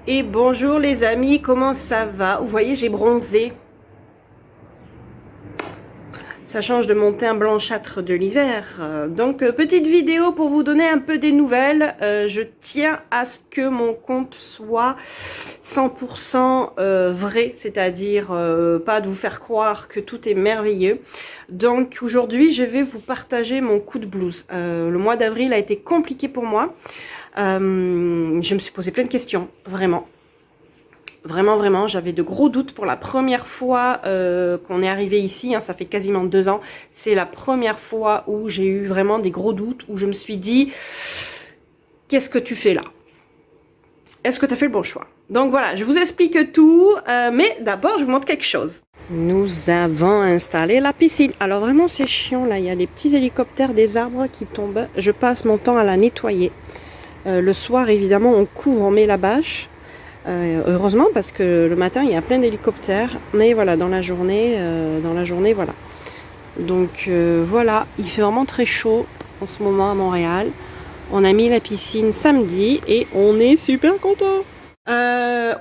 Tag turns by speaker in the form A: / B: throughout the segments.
A: Et bonjour les amis, comment ça va? Vous voyez, j'ai bronzé. Ça change de mon teint blanchâtre de l'hiver. Donc, petite vidéo pour vous donner un peu des nouvelles. Je tiens à ce que mon compte soit 100% vrai, c'est-à-dire pas de vous faire croire que tout est merveilleux. Donc, aujourd'hui, je vais vous partager mon coup de blues. Le mois d'avril a été compliqué pour moi. Je me suis posé plein de questions, vraiment. Vraiment, j'avais de gros doutes pour la première fois qu'on est arrivé ici, hein, ça fait quasiment 2 ans. C'est la première fois où j'ai eu vraiment des gros doutes, où je me suis dit, qu'est-ce que tu fais là? Est-ce que tu as fait le bon choix? Donc voilà, je vous explique tout, mais d'abord je vous montre quelque chose. Nous avons installé la piscine. Alors vraiment c'est chiant là, il y a des petits hélicoptères des arbres qui tombent. Je passe mon temps à la nettoyer. Le soir évidemment on couvre, on met la bâche. Heureusement parce que le matin il y a plein d'hélicoptères, mais voilà dans la journée voilà. Donc voilà, il fait vraiment très chaud en ce moment à Montréal. On a mis la piscine samedi et on est super content.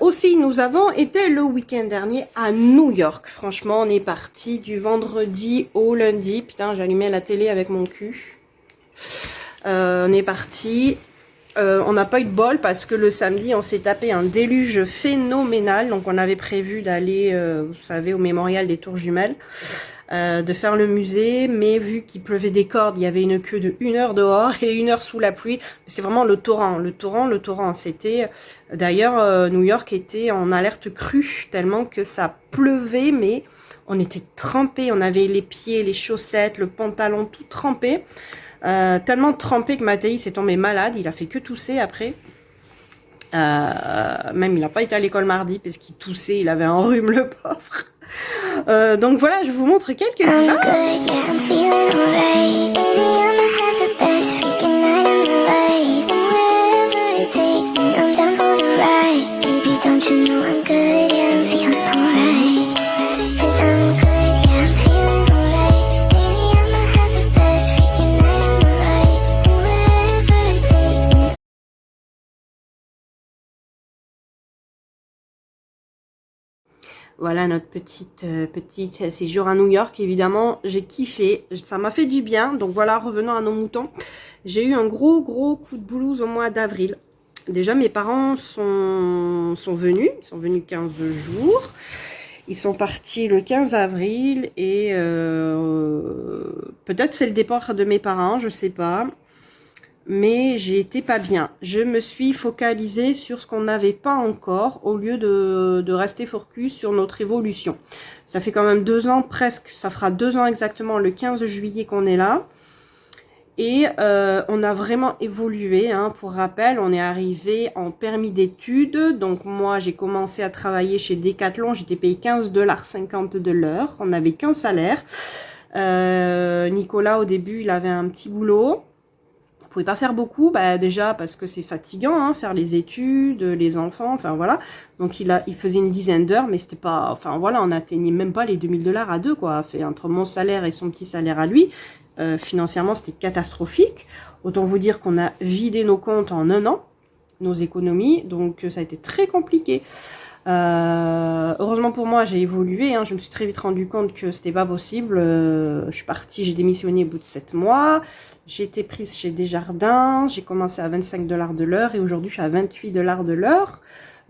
A: Aussi, nous avons été le week-end dernier à New York. Franchement, on est parti du vendredi au lundi. Putain, j'allumais la télé avec mon cul. On est parti. On n'a pas eu de bol parce que le samedi, on s'est tapé un déluge phénoménal. Donc, on avait prévu d'aller, vous savez, au mémorial des Tours Jumelles, de faire le musée. Mais vu qu'il pleuvait des cordes, il y avait une queue de 1 heure dehors et 1 heure sous la pluie. C'était vraiment le torrent, le torrent. C'était, d'ailleurs, New York était en alerte crue tellement que ça pleuvait, mais on était trempés. On avait les pieds, les chaussettes, le pantalon tout trempé. Tellement trempé que Mathéis est tombé malade, il a fait que tousser après. Même il n'a pas été à l'école mardi parce qu'il toussait, il avait un rhume le pauvre. Donc voilà, je vous montre quelques images. Voilà notre petite séjour à New York. Évidemment, j'ai kiffé. Ça m'a fait du bien. Donc voilà, revenons à nos moutons. J'ai eu un gros coup de blues au mois d'avril. Déjà, mes parents sont venus. Ils sont venus 15 jours. Ils sont partis le 15 avril et peut-être c'est le départ de mes parents, je sais pas. Mais j'ai été pas bien. Je me suis focalisée sur ce qu'on n'avait pas encore au lieu de rester focus sur notre évolution. Ça fait quand même 2 ans presque, ça fera 2 ans exactement le 15 juillet qu'on est là. Et on a vraiment évolué, hein. Pour rappel, on est arrivé en permis d'études. Donc moi, j'ai commencé à travailler chez Decathlon. J'étais payé 15,50 $ de l'heure. On n'avait qu'un salaire. Nicolas, au début, il avait un petit boulot. On pouvait pas faire beaucoup, bah déjà parce que c'est fatigant, hein, faire les études, les enfants, enfin voilà. Donc il faisait une dizaine d'heures, mais c'était pas, enfin voilà, on n'atteignait même pas les 2000 $ à deux, quoi. Fait entre mon salaire et son petit salaire à lui, financièrement c'était catastrophique. Autant vous dire qu'on a vidé nos comptes en 1 an, nos économies, donc ça a été très compliqué. Heureusement pour moi, j'ai évolué, hein. Je me suis très vite rendu compte que c'était pas possible. Je suis partie, j'ai démissionné au bout de 7 mois. J'ai été prise chez Desjardins. J'ai commencé à 25 $ de l'heure et aujourd'hui je suis à 28 $ de l'heure.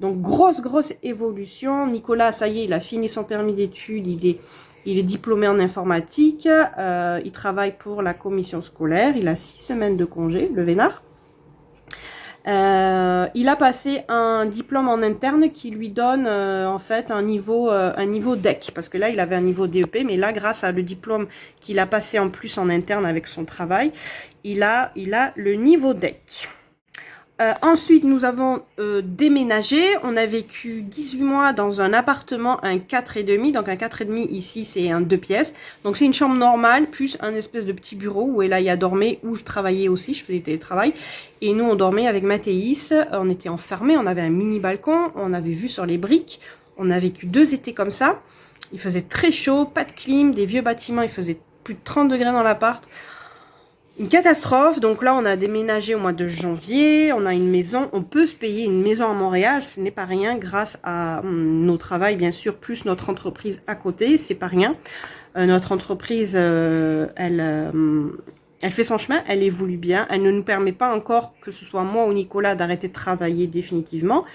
A: Donc grosse évolution. Nicolas, ça y est, il a fini son permis d'études. Il est diplômé en informatique. Il travaille pour la commission scolaire. Il a 6 semaines de congé, le vénard. Il a passé un diplôme en interne qui lui donne en fait un niveau DEC, parce que là il avait un niveau DEP, mais là grâce à le diplôme qu'il a passé en plus en interne avec son travail, il a le niveau DEC. Ensuite, nous avons déménagé. On a vécu 18 mois dans un appartement, un 4,5. Donc un 4,5 ici, c'est un 2 pièces. Donc c'est une chambre normale, plus un espèce de petit bureau où Elaya dormait, où je travaillais aussi, je faisais télétravail. Et nous, on dormait avec Mathéis. On était enfermés, on avait un mini balcon, on avait vu sur les briques. On a vécu 2 étés comme ça. Il faisait très chaud, pas de clim, des vieux bâtiments, il faisait plus de 30 degrés dans l'appart. une catastrophe. Donc là, on a déménagé au mois de janvier, on a une maison, on peut se payer une maison à Montréal, ce n'est pas rien grâce à nos travails, bien sûr, plus notre entreprise à côté, c'est pas rien. Notre entreprise, elle fait son chemin, elle évolue bien, elle ne nous permet pas encore, que ce soit moi ou Nicolas, d'arrêter de travailler définitivement.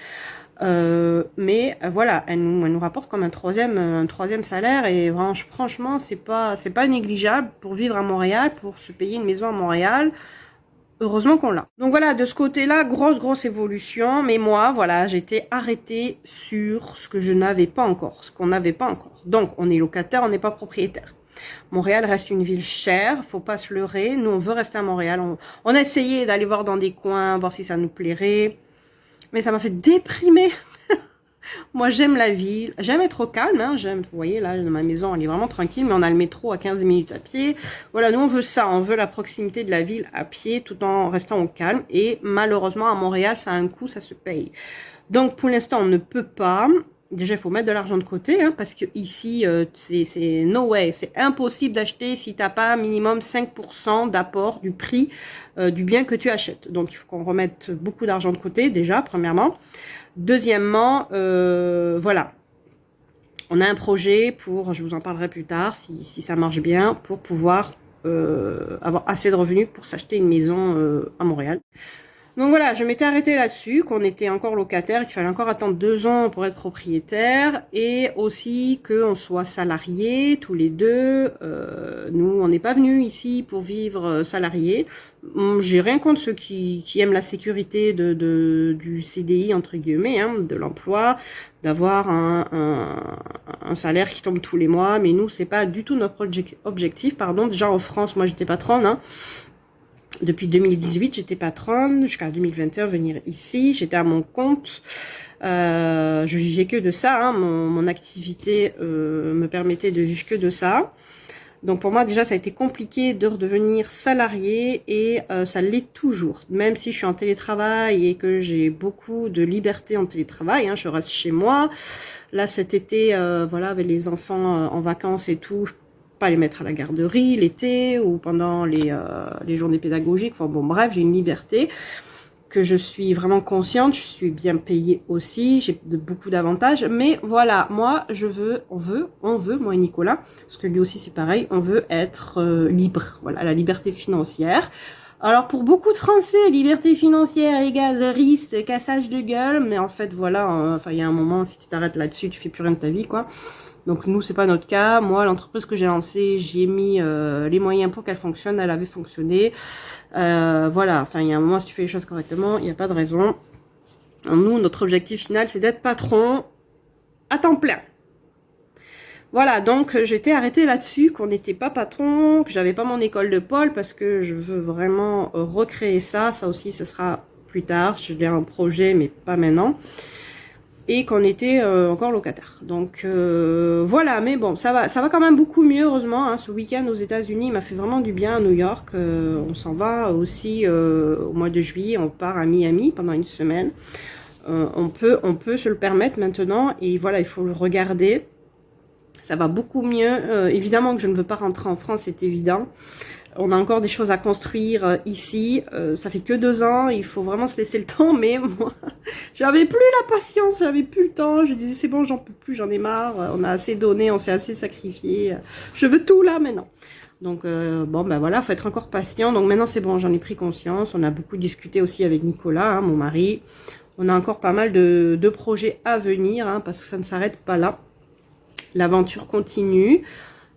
A: Mais voilà, elle nous rapporte comme un troisième salaire et franchement, c'est pas négligeable pour vivre à Montréal, pour se payer une maison à Montréal. Heureusement qu'on l'a. Donc voilà, de ce côté-là, grosse évolution. Mais moi, voilà, j'étais arrêtée sur ce que je n'avais pas encore, ce qu'on n'avait pas encore. Donc, on est locataire, on n'est pas propriétaire. Montréal reste une ville chère, faut pas se leurrer. Nous, on veut rester à Montréal. On a essayé d'aller voir dans des coins, voir si ça nous plairait. Mais ça m'a fait déprimer. Moi, j'aime la ville. J'aime être au calme. Hein. J'aime, vous voyez, là, ma maison, elle est vraiment tranquille. Mais on a le métro à 15 minutes à pied. Voilà, nous, on veut ça. On veut la proximité de la ville à pied tout en restant au calme. Et malheureusement, à Montréal, ça a un coût, ça se paye. Donc, pour l'instant, on ne peut pas. Déjà, il faut mettre de l'argent de côté. Hein, parce que ici, c'est no way. C'est impossible d'acheter si tu n'as pas minimum 5% d'apport du prix du bien que tu achètes. Donc, il faut qu'on remette beaucoup d'argent de côté, déjà, premièrement. Deuxièmement, voilà, on a un projet pour, je vous en parlerai plus tard, si ça marche bien, pour pouvoir avoir assez de revenus pour s'acheter une maison à Montréal. Donc voilà, je m'étais arrêtée là-dessus, qu'on était encore locataire, qu'il fallait encore attendre 2 ans pour être propriétaire, et aussi qu'on soit salariés tous les deux. Nous, on n'est pas venus ici pour vivre salariés. J'ai rien contre ceux qui aiment la sécurité du CDI, entre guillemets, hein, de l'emploi, d'avoir un salaire qui tombe tous les mois, mais nous, c'est pas du tout notre objectif. Pardon. Déjà en France, moi, j'étais patronne, hein. Depuis 2018, j'étais patronne, jusqu'à 2021, venir ici, j'étais à mon compte, je vivais que de ça, hein. Mon activité me permettait de vivre que de ça. Donc pour moi déjà ça a été compliqué de redevenir salarié et ça l'est toujours. Même si je suis en télétravail et que j'ai beaucoup de liberté en télétravail, hein, je reste chez moi. Là cet été, voilà, avec les enfants en vacances et tout, pas les mettre à la garderie l'été ou pendant les journées pédagogiques. Enfin bon, bref, j'ai une liberté que je suis vraiment consciente. Je suis bien payée aussi. J'ai beaucoup d'avantages. Mais voilà, moi, on veut, moi et Nicolas, parce que lui aussi c'est pareil, on veut être libre. Voilà, la liberté financière. Alors pour beaucoup de Français, liberté financière égale risque, cassage de gueule. Mais en fait, voilà, enfin il y a un moment, si tu t'arrêtes là-dessus, tu fais plus rien de ta vie, quoi. Donc nous, c'est pas notre cas. Moi, l'entreprise que j'ai lancée, j'y ai mis les moyens pour qu'elle fonctionne. Elle avait fonctionné. Voilà, enfin, il y a un moment, si tu fais les choses correctement, il n'y a pas de raison. Nous, notre objectif final, c'est d'être patron à temps plein. Voilà, donc j'étais arrêtée là-dessus, qu'on n'était pas patron, que j'avais pas mon école de pôle, parce que je veux vraiment recréer ça. Ça aussi, ce sera plus tard. J'ai un projet, mais pas maintenant. Et qu'on était encore locataire. Donc voilà, mais bon, ça va quand même beaucoup mieux, heureusement. Hein. Ce week-end aux États-Unis m'a fait vraiment du bien à New York. On s'en va aussi au mois de juillet, on part à Miami pendant une semaine. On peut se le permettre maintenant, et voilà, il faut le regarder. Ça va beaucoup mieux. Évidemment que je ne veux pas rentrer en France, c'est évident. On a encore des choses à construire ici. Ça fait que 2 ans. Il faut vraiment se laisser le temps. Mais moi, j'avais plus la patience, j'avais plus le temps. Je disais c'est bon, j'en peux plus, j'en ai marre. On a assez donné, on s'est assez sacrifié. Je veux tout là maintenant. Donc bon ben voilà, faut être encore patient. Donc maintenant c'est bon, j'en ai pris conscience. On a beaucoup discuté aussi avec Nicolas, hein, mon mari. On a encore pas mal de projets à venir, hein, parce que ça ne s'arrête pas là. L'aventure continue.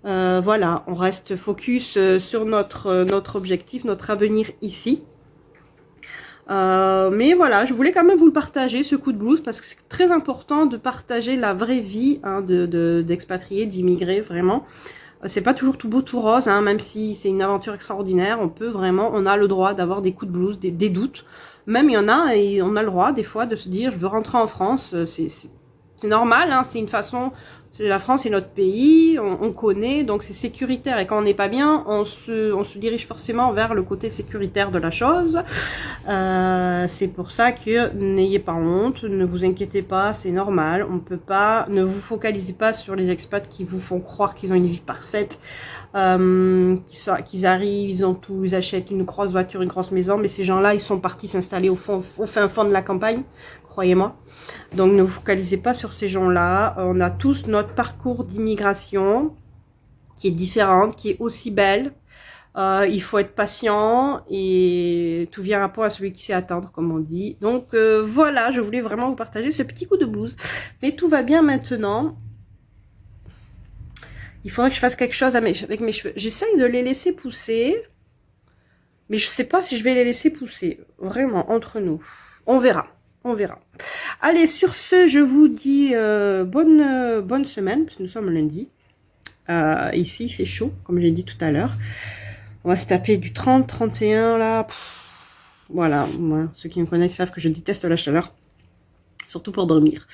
A: Voilà, on reste focus sur notre objectif, notre avenir ici. Mais voilà, je voulais quand même vous le partager, ce coup de blues, parce que c'est très important de partager la vraie vie, hein, d'expatriés, d'immigrés, vraiment. C'est pas toujours tout beau, tout rose, hein, même si c'est une aventure extraordinaire. On a le droit d'avoir des coups de blues, des doutes. Même il y en a, et on a le droit des fois de se dire, je veux rentrer en France. C'est normal, hein, c'est une façon La France est notre pays, on connaît, donc c'est sécuritaire. Et quand on n'est pas bien, on se dirige forcément vers le côté sécuritaire de la chose. C'est pour ça que n'ayez pas honte, ne vous inquiétez pas, c'est normal. On peut pas, ne vous focalisez pas sur les expats qui vous font croire qu'ils ont une vie parfaite, qu'ils arrivent, ils ont tout, ils achètent une grosse voiture, une grosse maison, mais ces gens-là, ils sont partis s'installer au fin fond de la campagne. Croyez-moi. Donc ne vous focalisez pas sur ces gens-là. On a tous notre parcours d'immigration qui est différente, qui est aussi belle. Il faut être patient et tout vient rapport à celui qui sait attendre, comme on dit. Donc voilà, je voulais vraiment vous partager ce petit coup de blues. Mais tout va bien maintenant. Il faudrait que je fasse quelque chose avec mes cheveux. J'essaye de les laisser pousser, mais je sais pas si je vais les laisser pousser. Vraiment, entre nous. On verra. On verra. Allez, sur ce, je vous dis bonne semaine, parce que nous sommes lundi. Ici, il fait chaud, comme j'ai dit tout à l'heure. On va se taper du 30, 31, là. Voilà, moi, ceux qui me connaissent savent que je déteste la chaleur. Surtout pour dormir.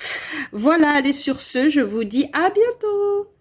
A: Voilà, allez, sur ce, je vous dis à bientôt.